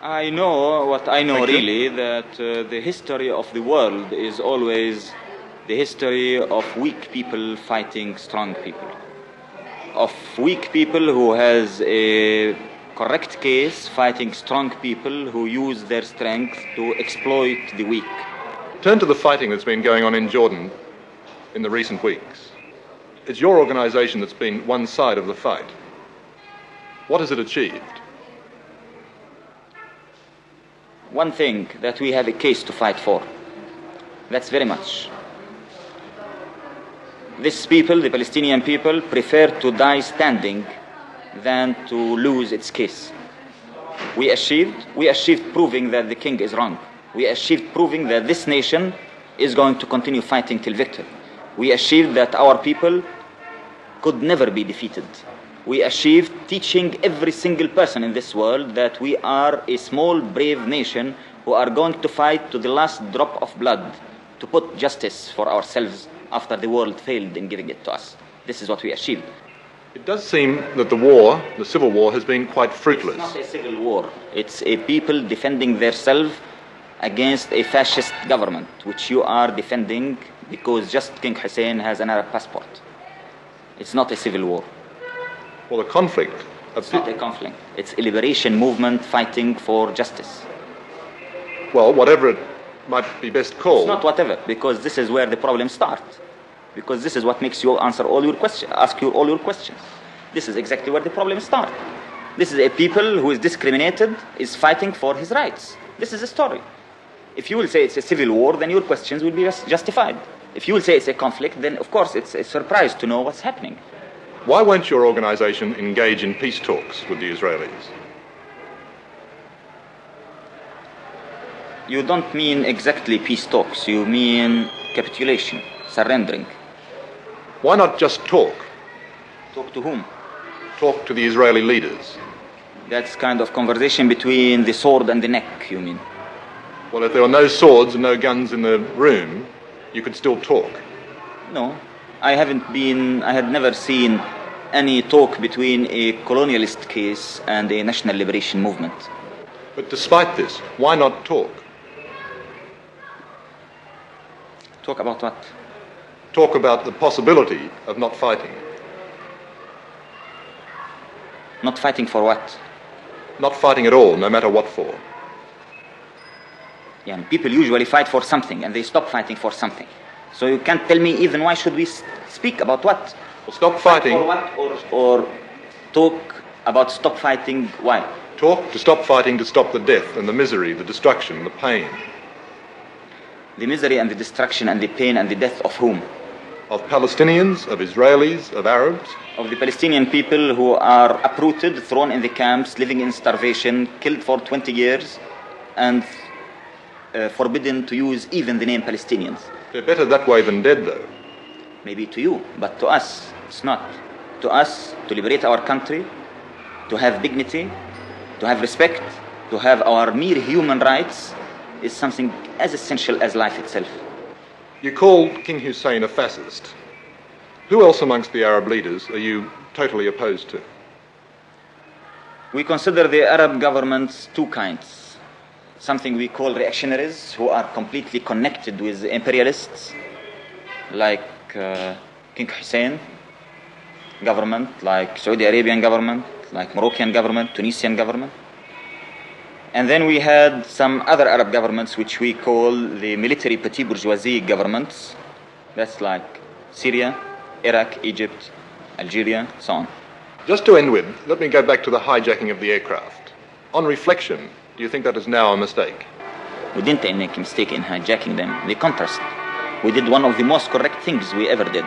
I know what I know. Thank you. Really, that the history of the world is always the history of weak people fighting strong people, of weak people who has a correct case fighting strong people who use their strength to exploit the weak. Turn to the fighting that's been going on in Jordan in the recent weeks. It's your organisation that's been one side of the fight. What has it achieved? One thing, that we have a case to fight for. That's very much. These people, the Palestinian people, prefer to die standing than to lose its case. We achieved proving that the king is wrong. We achieved proving that this nation is going to continue fighting till victory. We achieved that our people could never be defeated. We achieved teaching every single person in this world that we are a small, brave nation who are going to fight to the last drop of blood to put justice for ourselves after the world failed in giving it to us. This is what we achieved. It does seem that the civil war, has been quite fruitless. It's not a civil war. It's a people defending themselves against a fascist government, which you are defending because just King Hussein has an Arab passport. It's not a civil war. Well, the conflict... It's not a conflict. It's a liberation movement fighting for justice. Well, whatever it might be best called... It's not whatever, because this is where the problem starts. Because this is what makes you ask you all your questions. This is exactly where the problem starts. This is a people who is discriminated, is fighting for his rights. This is the story. If you will say it's a civil war, then your questions will be justified. If you will say it's a conflict, then of course it's a surprise to know what's happening. Why won't your organisation engage in peace talks with the Israelis? You don't mean exactly peace talks. You mean capitulation, surrendering. Why not just talk? Talk to whom? Talk to the Israeli leaders. That's kind of conversation between the sword and the neck, you mean? Well, if there were no swords and no guns in the room, you could still talk. No, I had never seen any talk between a colonialist case and a national liberation movement. But despite this, why not talk? Talk about what? Talk about the possibility of not fighting. Not fighting for what? Not fighting at all, no matter what for. Yeah, people usually fight for something and they stop fighting for something. So you can't tell me even why should we speak about what? Well, stop fighting. Fight for what or talk about stop fighting why? Talk to stop fighting, to stop the death and the misery, the destruction, the pain. The misery and the destruction and the pain and the death of whom? Of Palestinians, of Israelis, of Arabs. Of the Palestinian people who are uprooted, thrown in the camps, living in starvation, killed for 20 years, and forbidden to use even the name Palestinians. They're better that way than dead, though. Maybe to you, but to us, it's not. To us, to liberate our country, to have dignity, to have respect, to have our mere human rights, is something as essential as life itself. You call King Hussein a fascist. Who else amongst the Arab leaders are you totally opposed to? We consider the Arab governments two kinds. Something we call reactionaries, who are completely connected with imperialists, like King Hussein government, like Saudi Arabian government, like Moroccan government, Tunisian government. And then we had some other Arab governments which we call the military petit bourgeoisie governments. That's like Syria, Iraq, Egypt, Algeria, so on. Just to end with, let me go back to the hijacking of the aircraft. On reflection, do you think that is now a mistake? We didn't make a mistake in hijacking them. The contrast. We did one of the most correct things we ever did.